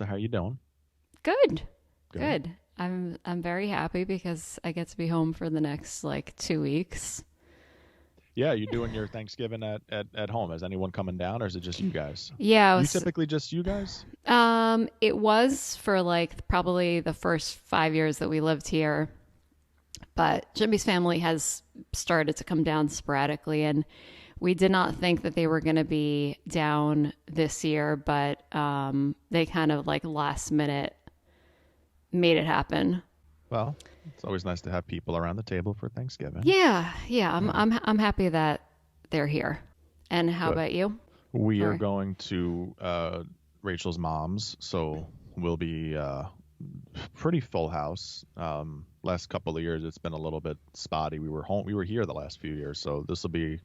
So how you doing? Good. Good. Good. I'm very happy because I get to be home for the next like 2 weeks. Yeah, you doing your Thanksgiving at home? Is anyone coming down, or is it just you guys? Yeah, You typically just you guys? it was for like probably the first 5 years that we lived here, but Jimmy's family has started to come down sporadically, and we did not think that they were going to be down this year, but they kind of like last minute made it happen. Well, it's always nice to have people around the table for Thanksgiving. Yeah, yeah, I'm Yeah, I'm I'm happy that they're here. And how good. about you? We are Or going to Rachel's mom's, so we'll be pretty full house. Last couple of years, it's been a little bit spotty. We were home. We were here the last few years, so this will be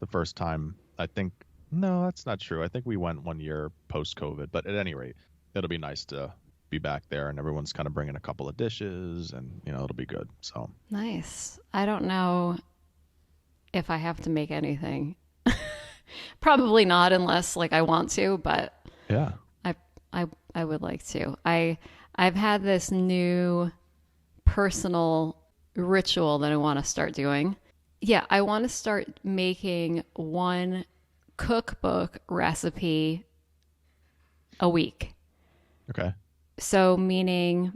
the first time. I think. No, that's not true. I think we went one year post COVID, but at any rate, it'll be nice to be back there, and everyone's kind of bringing a couple of dishes, and it'll be good. So nice. I don't know if I have to make anything. Probably not unless like I want to, but yeah. I I would like to. I've had this new personal ritual that I want to start doing. Yeah, I want to start making one cookbook recipe a week. Okay. So meaning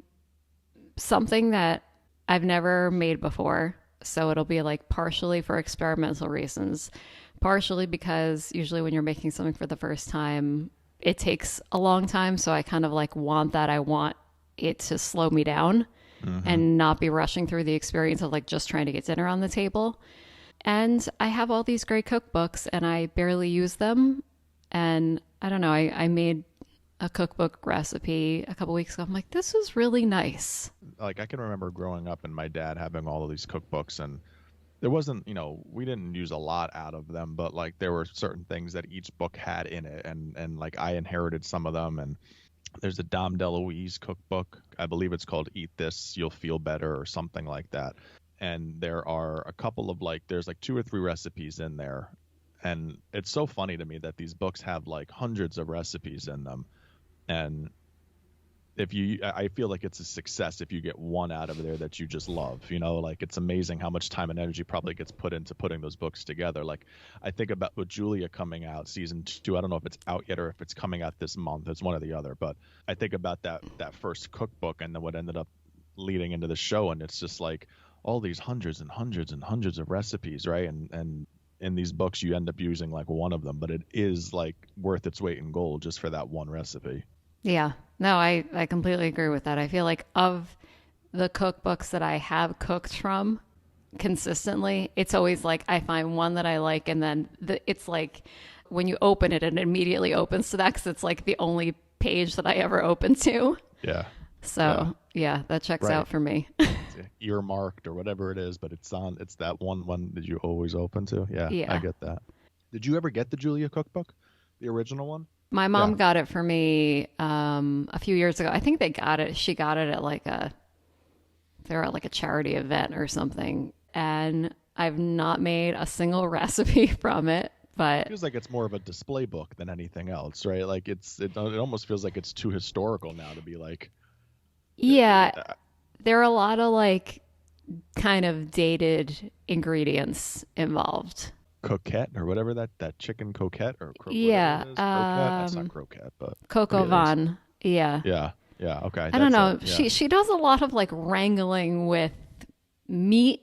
something that I've never made before. So it'll be like partially for experimental reasons, partially because usually when you're making something for the first time, it takes a long time. So I kind of like want that. I want it to slow me down Mm-hmm. and not be rushing through the experience of like just trying to get dinner on the table. And I have all these great cookbooks and I barely use them. And I don't know, I made a cookbook recipe a couple weeks ago. I'm like, this is really nice. Like I can remember growing up and my dad having all of these cookbooks, and there wasn't, we didn't use a lot out of them, but like there were certain things that each book had in it, and like I inherited some of them. And there's a Dom DeLuise cookbook. I believe it's called Eat This, You'll Feel Better or something like that. And there are a couple of like there's like two or three recipes in there. And it's so funny to me that these books have like hundreds of recipes in them. And if you I feel like it's a success if you get one out of there that you just love. Like it's amazing how much time and energy probably gets put into putting those books together. Like I think about with Julia coming out season 2. I don't know if it's out yet or if it's coming out this month. It's one or the other, but I think about that first cookbook and then what ended up leading into the show, and it's just like all these hundreds and hundreds and hundreds of recipes, right? And in these books you end up using like one of them, but it is like worth its weight in gold just for that one recipe. Yeah. No, I completely agree with that. I feel like of the cookbooks that I have cooked from consistently, it's always like I find one that I like, and then it's like when you open it, it immediately opens to that because it's like the only page that I ever open to. Yeah. Yeah. So yeah, that checks Right. out for me. Earmarked or whatever it is, but it's that one that you always open to. Yeah, I Yeah. get that. Did you ever get the Julia cookbook, the original one? My Yeah. mom got it for me a few years ago. I think they got it. She got it at they were at like a charity event or something. And I've not made a single recipe from it, but Feels like it's more of a display book than anything else, right? Like it almost feels like it's too historical now to be like yeah, uh, there are a lot of like kind of dated ingredients involved. coquette or whatever that chicken coquette or whatever Yeah, it is. Croquette. That's not croquette, but Coco maybe it is. Van. Yeah. Yeah. Yeah. Okay. I don't That's it. know. Yeah. She does a lot of like wrangling with meat,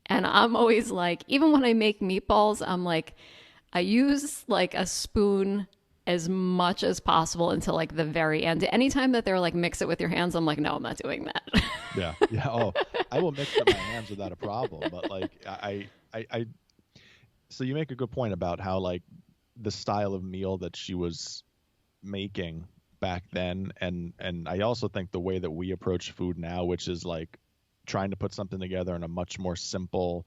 and I'm always like, even when I make meatballs, I'm like, I use like a spoon as much as possible until like the very end. Anytime that they're like mix it with your hands, I'm like, no, I'm not doing that. Yeah. Yeah. Oh, I will mix up my hands without a problem, but like I so you make a good point about how like the style of meal that she was making back then, and I also think the way that we approach food now, which is like trying to put something together in a much more simple,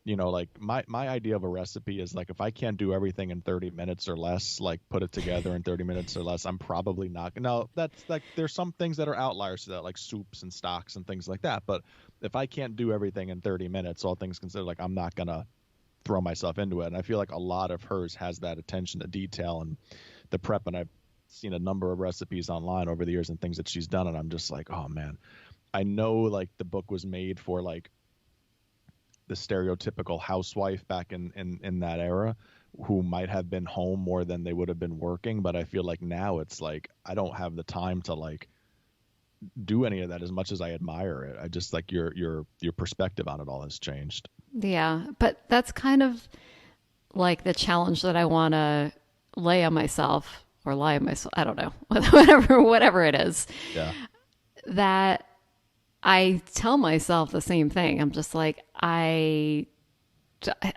like my idea of a recipe is like if I can't do everything in 30 minutes or less, like put it together in 30 minutes or less, I'm probably not. No, that's like there's some things that are outliers to that, like soups and stocks and things like that, but if I can't do everything in 30 minutes, all things considered, like I'm not gonna throw myself into it. And I feel like a lot of hers has that attention to detail and the prep. And I've seen a number of recipes online over the years and things that she's done, and I'm just like, oh man, I know like the book was made for like the stereotypical housewife back in that era who might have been home more than they would have been working, but I feel like now it's like I don't have the time to like do any of that as much as I admire it. I just like your perspective on it all has changed. Yeah, but that's kind of like the challenge that I want to lay on myself or lie on myself. I don't know, whatever it is Yeah. that I tell myself the same thing. I'm just like, a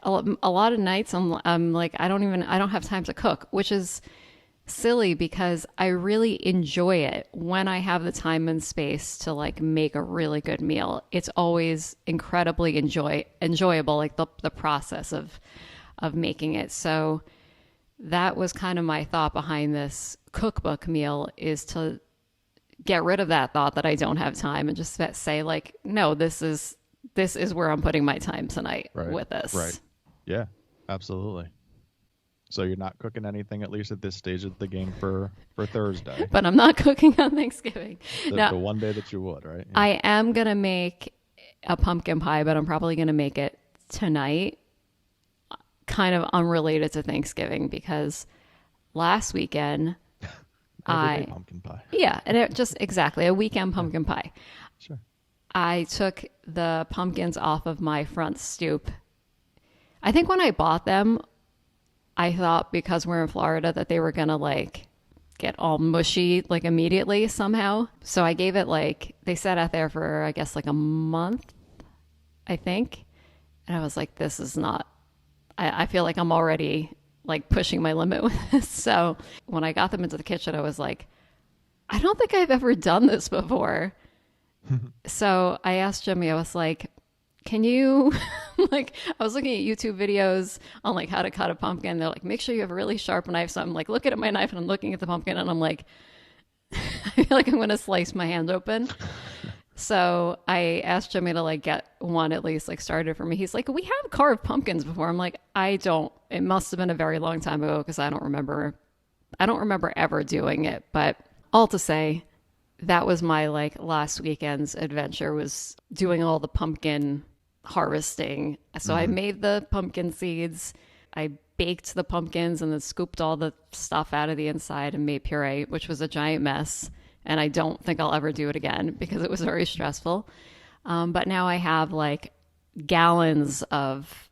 lot of nights I'm like, I don't have time to cook, which is silly because I really enjoy it when I have the time and space to like make a really good meal. It's always incredibly enjoyable, like the process of making it. So that was kind of my thought behind this cookbook meal, is to get rid of that thought that I don't have time and just say like, no, this is where I'm putting my time tonight Right. with this. Right. Yeah. Absolutely. So you're not cooking anything at least at this stage of the game for Thursday. But I'm not cooking on Thanksgiving. The Now, one day that you would, right? Yeah. I am going to make a pumpkin pie, but I'm probably going to make it tonight, kind of unrelated to Thanksgiving, because last weekend Everyday pumpkin pie. yeah, and it just exactly a weekend pumpkin pie. Sure. I took the pumpkins off of my front stoop. I think when I bought them, I thought because we're in Florida that they were going to like get all mushy like immediately somehow. So I gave it like, they sat out there for, I guess, like a month, I think. And I was like, this is not, I feel like I'm already like pushing my limit with this. So when I got them into the kitchen, I was like, I don't think I've ever done this before. So I asked Jimmy, I was like, can you, like, I was looking at YouTube videos on like how to cut a pumpkin. They're like, make sure you have a really sharp knife. So I'm like looking at my knife and I'm looking at the pumpkin and I'm like, I feel like I'm going to slice my hand open. So I asked Jimmy to like get one at least like started for me. He's like, we have carved pumpkins before. I'm like, it must have been a very long time ago because I don't remember ever doing it. But all to say, that was my like last weekend's adventure, was doing all the pumpkin harvesting. So I made the pumpkin seeds. I baked the pumpkins and then scooped all the stuff out of the inside and made puree, which was a giant mess. And I don't think I'll ever do it again because it was very stressful. But now I have like gallons of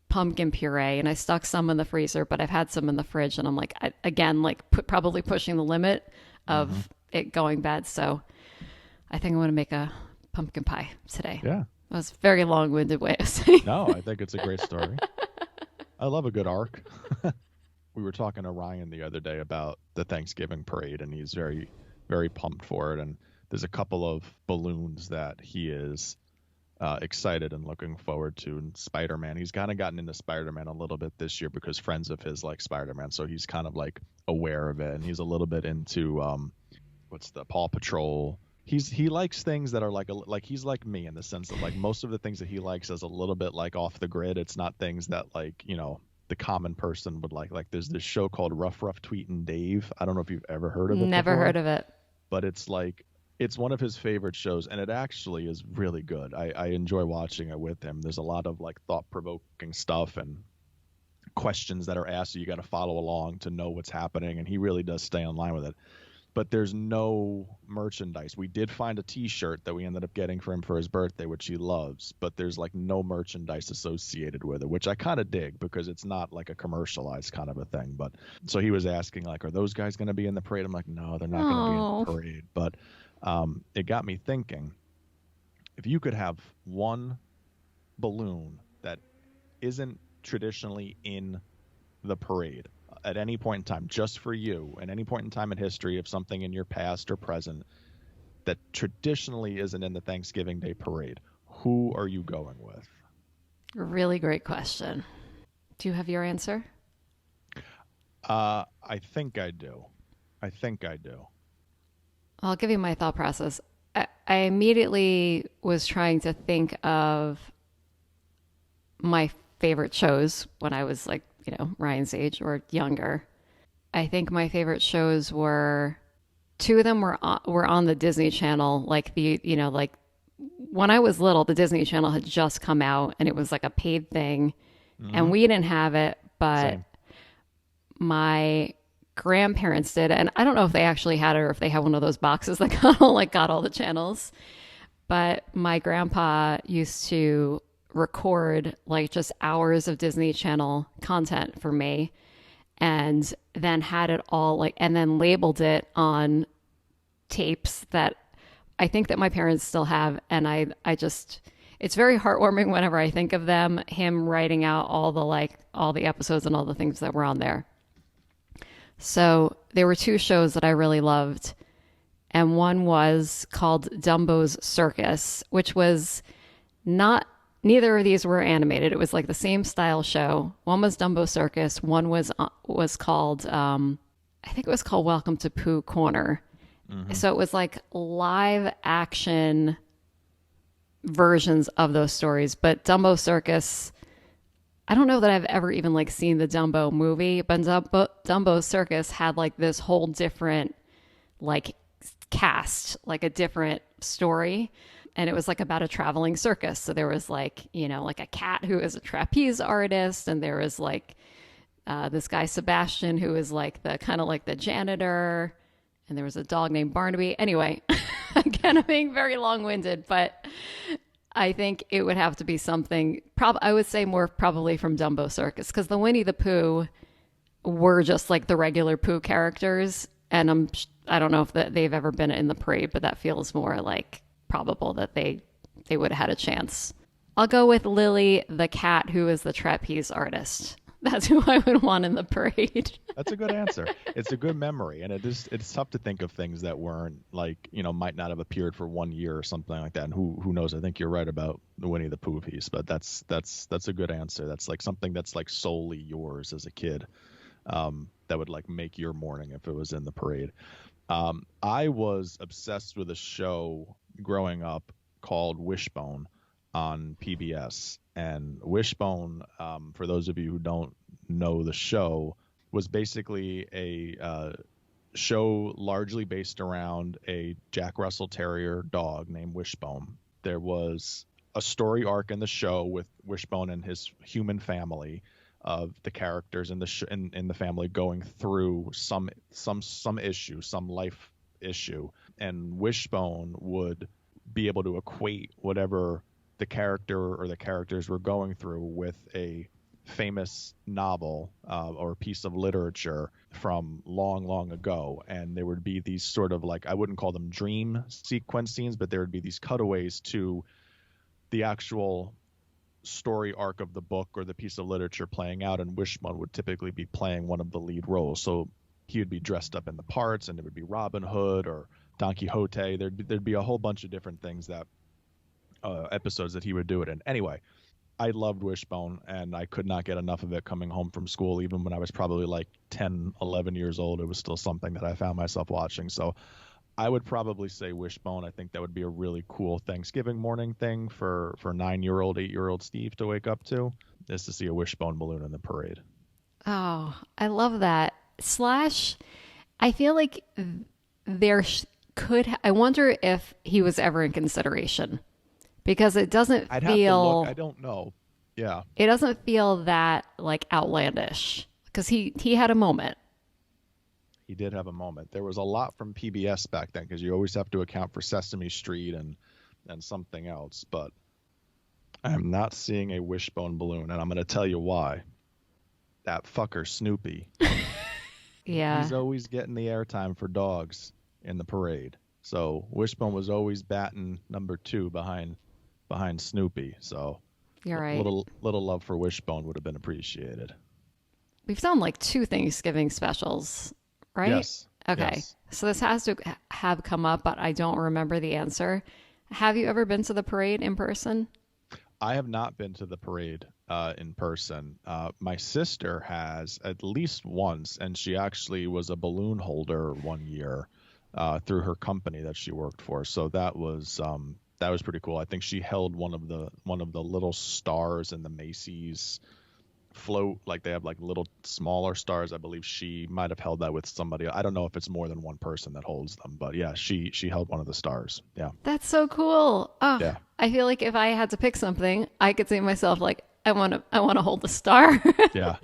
pumpkin puree, and I stuck some in the freezer, but I've had some in the fridge, and I'm like, probably pushing the limit of it going bad. So I think I'm going to make a pumpkin pie today. Yeah. That was a very long-winded way of saying. No, I think it's a great story. I love a good arc. We were talking to Ryan the other day about the Thanksgiving parade, and he's very, very pumped for it. And there's a couple of balloons that he is excited and looking forward to. And Spider-Man, he's kind of gotten into Spider-Man a little bit this year because friends of his like Spider-Man, so he's kind of like aware of it. And he's a little bit into what's the Paw Patrol. He likes things that are like he's like me in the sense that like most of the things that he likes is a little bit like off the grid. It's not things that like, you know, the common person would like. Like there's this show called Rough Tweetin' Dave. I don't know if you've ever heard of it. Never before, heard of it. but it's like it's one of his favorite shows, and it actually is really good. I enjoy watching it with him. There's a lot of like thought-provoking stuff and questions that are asked, so you got to follow along to know what's happening, and he really does stay in line with it. But there's no merchandise. We did find a T-shirt that we ended up getting for him for his birthday, which he loves, but there's like no merchandise associated with it, which I kind of dig because it's not like a commercialized kind of a thing. But so he was asking like, are those guys going to be in the parade? I'm like, no, they're not going to be in the parade. But it got me thinking, if you could have one balloon that isn't traditionally in the parade at any point in time, just for you, at any point in time in history of something in your past or present that traditionally isn't in the Thanksgiving Day parade, who are you going with? Really great question. Do you have your answer? I think I do. I'll give you my thought process. I immediately was trying to think of my favorite shows when I was like, Ryan's age or younger. I think my favorite shows were two of them were on the Disney Channel. Like like when I was little, the Disney Channel had just come out and it was like a paid thing, and Hmm. we didn't have it, but Same. my grandparents did, and I don't know if they actually had it or if they have one of those boxes that got all the channels. But my grandpa used to record like just hours of Disney Channel content for me, and then had it all like and then labeled it on tapes that I think that my parents still have. And I just it's very heartwarming whenever I think of them, him writing out all the episodes and all the things that were on there. So there were two shows that I really loved, and one was called Dumbo's Circus, which was not neither of these were animated. It was like the same style show. One was Dumbo Circus. One was called I think it was called Welcome to Pooh Corner. Hmm. So it was like live action versions of those stories. But Dumbo Circus, I don't know that I've ever even like seen the Dumbo movie, but Dumbo Circus had like this whole different like cast, like a different story. And it was like about a traveling circus. So there was like, like a cat who is a trapeze artist. And there was like this guy, Sebastian, who is like the kind of like the janitor. And there was a dog named Barnaby. Anyway, again, I'm being very long winded, but I think it would have to be something, I would say more probably from Dumbo Circus, because the Winnie the Pooh were just like the regular Pooh characters. And I don't know if they've ever been in the parade, but that feels more like probable that they would have had a chance. I'll go with Lily the cat, who is the trapeze artist. That's who I would want in the parade. That's a good answer. It's a good memory, and it's tough to think of things that weren't like might not have appeared for 1 year or something like that. And who knows? I think you're right about the Winnie the Pooh piece, but that's a good answer. That's like something that's like solely yours as a kid. That would like make your morning if it was in the parade. I was obsessed with a show growing up called Wishbone on PBS. And Wishbone, for those of you who don't know the show, was basically a show largely based around a Jack Russell Terrier dog named Wishbone. There was a story arc in the show with Wishbone and his human family of the characters in in the family going through some issue, some life issue, and Wishbone would be able to equate whatever the character or the characters were going through with a famous novel or piece of literature from long, long ago. And there would be these sort of like, I wouldn't call them dream sequence scenes, but there would be these cutaways to the actual story arc of the book or the piece of literature playing out, and Wishbone would typically be playing one of the lead roles. So he would be dressed up in the parts, and it would be Robin Hood or Don Quixote. There'd be a whole bunch of different things that episodes that he would do it in. Anyway, I loved Wishbone, and I could not get enough of it coming home from school. Even when I was probably like 10, 11 years old, it was still something that I found myself watching. So I would probably say Wishbone. I think that would be a really cool Thanksgiving morning thing for 9-year-old, 8-year-old Steve to wake up to, is to see a Wishbone balloon in the parade. Oh, I love that. Slash, I feel like there I wonder if he was ever in consideration, because it doesn't I'd have to look. feel, I don't know. Yeah. it doesn't feel that like outlandish, because he had a moment. He did have a moment. There was a lot from PBS back then because you always have to account for Sesame Street and something else. But I am not seeing a Wishbone balloon, and I'm going to tell you why. That fucker Snoopy. Yeah. He's always getting the airtime for dogs in the parade. So Wishbone was always batting number 2 behind Snoopy. So You're right. little love for Wishbone would have been appreciated. We've done like 2 Thanksgiving specials, right? Yes. Okay. Yes. So this has to have come up, but I don't remember the answer. Have you ever been to the parade in person? I have not been to the parade in person. My sister has at least once, and she actually was a balloon holder one year through her company that she worked for. So that was pretty cool. I think she held one of the little stars in the Macy's float. Like they have like little smaller stars. I believe she might have held that with somebody. I don't know if it's more than one person that holds them, but yeah, she held one of the stars. Yeah. That's so cool. Oh, Yeah. I feel like if I had to pick something, I could see myself like I want to hold the star. Yeah.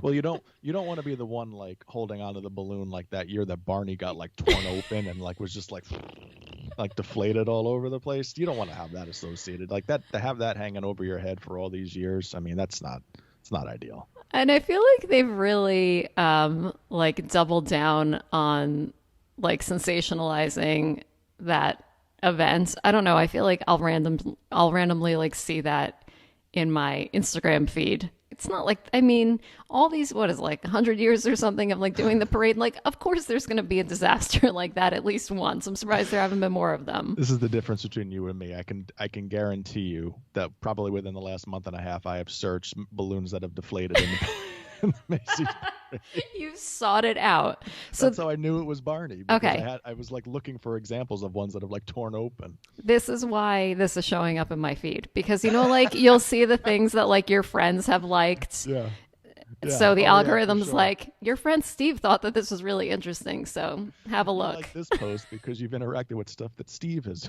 Well, you don't want to be the one like holding onto the balloon like that year that Barney got like torn open and like was just like deflated all over the place. You don't want to have that associated like that, to have that hanging over your head for all these years. I mean, it's not ideal. And I feel like they've really like doubled down on like sensationalizing that event. I don't know. I feel like I'll randomly like see that in my Instagram feed. It's not like, I mean, all these, what is it, like 100 years or something of like doing the parade. Like, of course there's going to be a disaster like that at least once. I'm surprised there haven't been more of them. This is the difference between you and me. I can guarantee you that probably within the last month and a half, I have searched balloons that have deflated in the Macy's. You've sought it out. So That's how I knew it was Barney. Because okay, I was like looking for examples of ones that have like torn open. this is why this is showing up in my feed because you know, like you'll see the things that like your friends have liked. Yeah. Yeah. So the Oh, yeah, for algorithm's sure. like, your friend Steve thought that this was really interesting. So have a I look. like this post because you've interacted with stuff that Steve has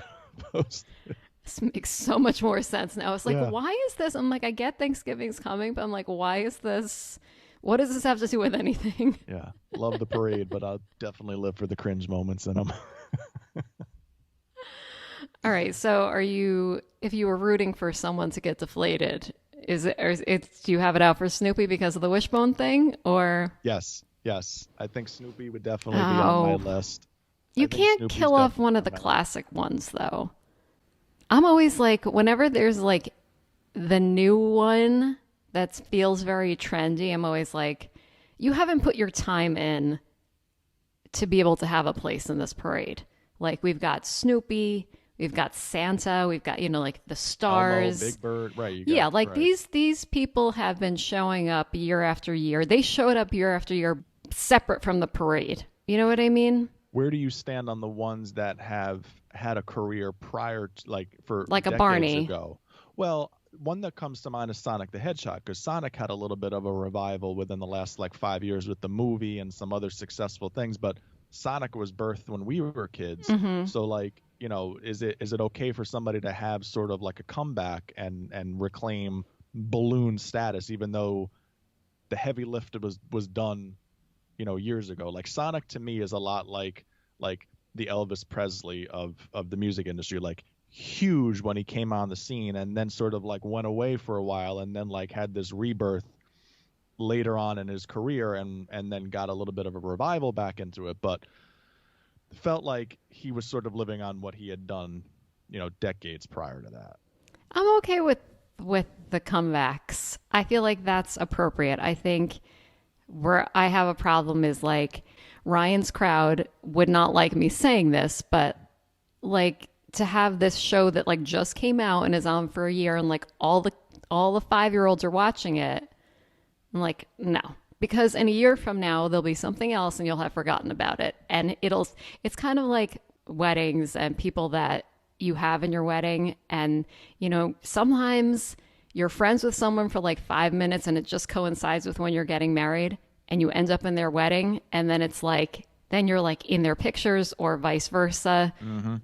posted. This makes so much more sense now. It's like, Yeah. why is this? I'm like, I get Thanksgiving's coming, but I'm like, why is this? What does this have to do with anything? Yeah. Love the parade, but I'll definitely live for the cringe moments in them. All right. So if you were rooting for someone to get deflated, do you have it out for Snoopy because of the wishbone thing or? Yes. Yes. I think Snoopy would definitely be on Oh, my list. I you think can't Snoopy's kill off one definitely of the on my list. classic ones though. I'm always like, whenever there's like the new one that feels very trendy, I'm always like, you haven't put your time in to be able to have a place in this parade. Like we've got Snoopy, we've got Santa, we've got, you know, like the Elmo, stars. Big Bird. Right. You Yeah, got like right. these people have been showing up year after year. They showed up year after year separate from the parade. You know what I mean? Where do you stand on the ones that have had a career prior to, like for Like a decades Barney. ago? Well, one that comes to mind is Sonic the Hedgehog, because Sonic had a little bit of a revival within the last like 5 years with the movie and some other successful things. But Sonic was birthed when we were kids, so like, you know, is it okay for somebody to have sort of like a comeback and reclaim balloon status, even though the heavy lift was done, you know, years ago? Like Sonic to me is a lot like the Elvis Presley of the music industry, like huge when he came on the scene and then sort of like went away for a while and then like had this rebirth later on in his career and then got a little bit of a revival back into it, but felt like he was sort of living on what he had done, you know, decades prior to that. I'm okay with the comebacks. I feel like that's appropriate. I think where I have a problem is like Ryan's crowd would not like me saying this, but like to have this show that like just came out and is on for a year and like all the 5-year-olds are watching it. I'm like, no. Because in a year from now there'll be something else and you'll have forgotten about it. And it's kind of like weddings and people that you have in your wedding and you know, sometimes you're friends with someone for like 5 minutes and it just coincides with when you're getting married and you end up in their wedding and then it's like then you're like in their pictures or vice versa.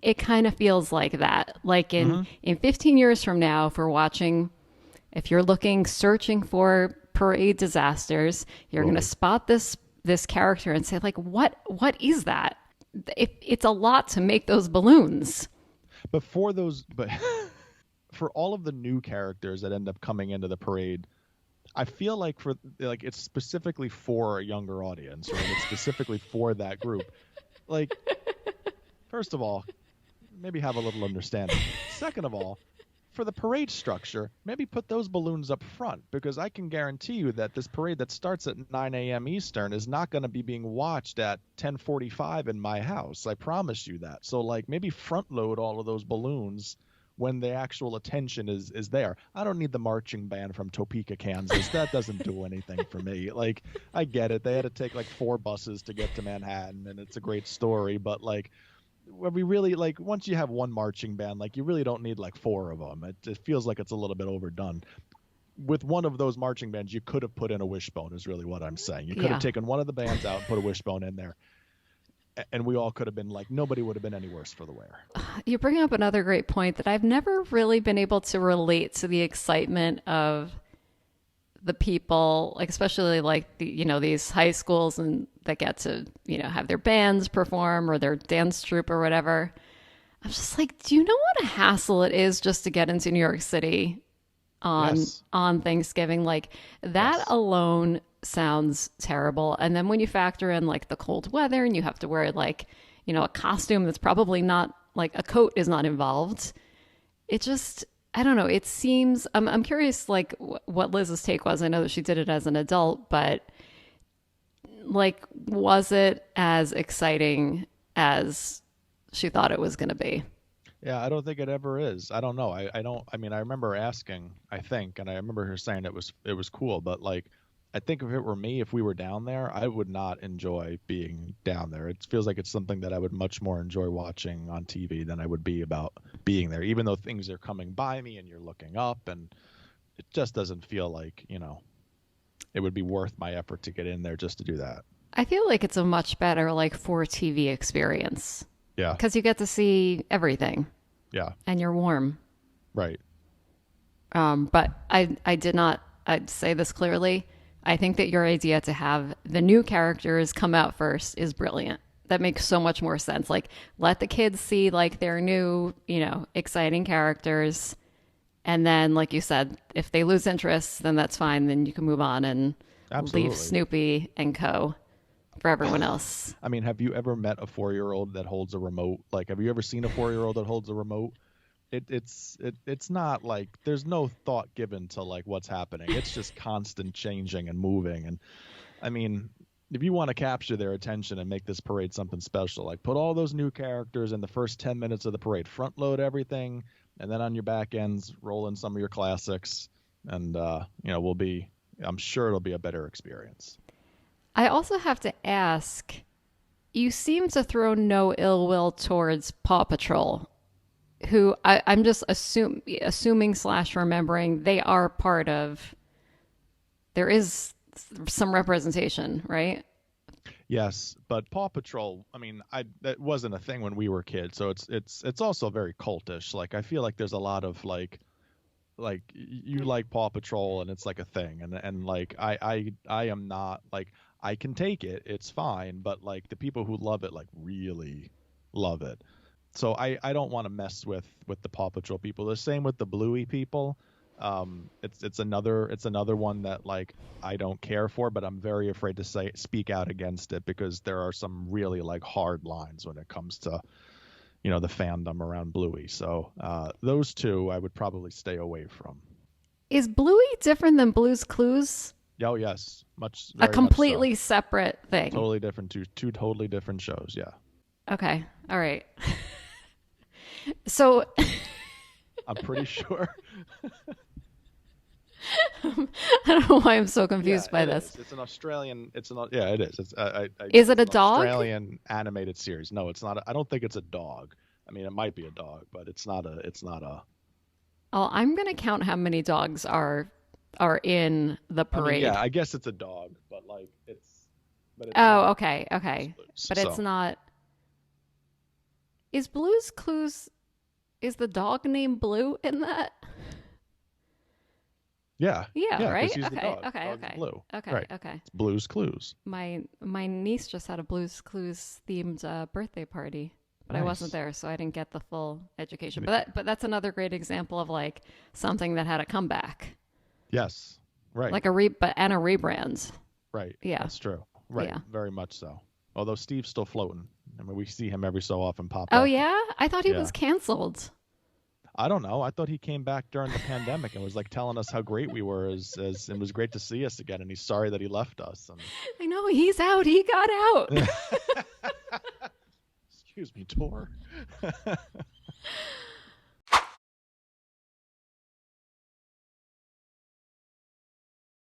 It kind of feels like that. Like in 15 years from now, if we're watching, if you're searching for parade disasters, you're going to spot this character and say like, what is that? It's a lot to make those balloons. But for all of the new characters that end up coming into the parade, I feel like for like it's specifically for a younger audience, right? It's specifically for that group. Like, first of all, maybe have a little understanding. Second of all, for the parade structure, maybe put those balloons up front, because I can guarantee you that this parade that starts at 9 a.m. Eastern is not going to be being watched at 10:45 in my house. I promise you that. So like maybe front load all of those balloons when the actual attention is there. I don't need the marching band from Topeka, Kansas. That doesn't do anything for me. Like, I get it. They had to take like 4 buses to get to Manhattan, and it's a great story, but like, where we really like once you have one marching band, like you really don't need like 4 of them. It feels like it's a little bit overdone. with one of those marching bands, you could have put in a wishbone, is really what I'm saying. You could have Yeah. taken one of the bands out and put a wishbone in there, and we all could have been like, nobody would have been any worse for the wear. You bring up another great point that I've never really been able to relate to the excitement of the people, like especially like these high schools and that get to have their bands perform or their dance troupe or whatever. I'm just like, do you know what a hassle it is just to get into New York City on Yes. on Thanksgiving? Like that Yes. alone sounds terrible. And then when you factor in like the cold weather and you have to wear like, a costume that's probably not like a coat is not involved. It just I don't know. It seems I'm curious like what Liz's take was. I know that she did it as an adult, but like was it as exciting as she thought it was going to be? Yeah, I don't think it ever is. I don't know. I don't. I mean, I remember asking, I think, and I remember her saying it was cool, but like, I think if it were me, if we were down there, I would not enjoy being down there. It feels like it's something that I would much more enjoy watching on TV than I would be about being there, even though things are coming by me and you're looking up, and it just doesn't feel like, it would be worth my effort to get in there just to do that. I feel like it's a much better like for TV experience Yeah. because you get to see everything Yeah. and you're warm. Right. But I did not. I'd say this clearly. I think that your idea to have the new characters come out first is brilliant. That makes so much more sense. Like let the kids see like their new, exciting characters, and then like you said, if they lose interest, then that's fine. Then you can move on and leave Absolutely. Snoopy and Co. for everyone else. I mean, have you ever met a 4-year-old that holds a remote? Like, have you ever seen a 4-year-old that holds a remote? It's not like there's no thought given to like what's happening. It's just constant changing and moving. And I mean, if you want to capture their attention and make this parade something special, like put all those new characters in the first 10 minutes of the parade, front load everything, and then on your back ends, roll in some of your classics, and we'll be. I'm sure it'll be a better experience. I also have to ask, you seem to throw no ill will towards Paw Patrol, who I'm just assuming slash remembering they are part of. There is some representation, right? Yes, but Paw Patrol, I mean, that wasn't a thing when we were kids, so it's also very cultish. Like I feel like there's a lot of like you like Paw Patrol and it's like a thing, and like I am not like I can take it, it's fine, but like the people who love it like really love it. So I don't want to mess with the Paw Patrol people. The same with the Bluey people. It's another one that like I don't care for, but I'm very afraid to speak out against it because there are some really like hard lines when it comes to the fandom around Bluey. So those two I would probably stay away from. Is Bluey different than Blue's Clues? Oh yes, A very much so. completely separate thing. Totally different, two totally different shows. Yeah, Okay. All right. So I'm pretty sure. I don't know why I'm so confused by it this. is. It's an Australian. Yeah, it is. Is it it's a an dog? Australian animated series. No, it's not. I don't think it's a dog. I mean, it might be a dog, but it's not a. It's not a. Oh, I'm gonna count how many dogs are in the I mean, parade. yeah, I guess it's a dog, but like but it's Oh, not okay, okay. loose. But it's So not. Is Blue's Clues? Is the dog named Blue in that? yeah, Yeah, yeah, right? because he's the Okay, dog. okay, Dog's okay. blue. Okay, Right. okay. It's Blue's Clues. My niece just had a Blue's Clues themed birthday party, but I wasn't Nice. there, so I didn't get the full education. Me- But that's another great example of like something that had a comeback, Yes. Right. like a rebrand. Right. Yeah, That's true. Right. yeah. Very much so. Although Steve's still floating. I mean, we see him every so often pop Oh up. yeah, I thought he Yeah. was canceled. I don't know. I thought he came back during the pandemic and was like telling us how great we were as it was great to see us again, and he's sorry that he left us. And I know he's out. He got out. excuse me, Tor.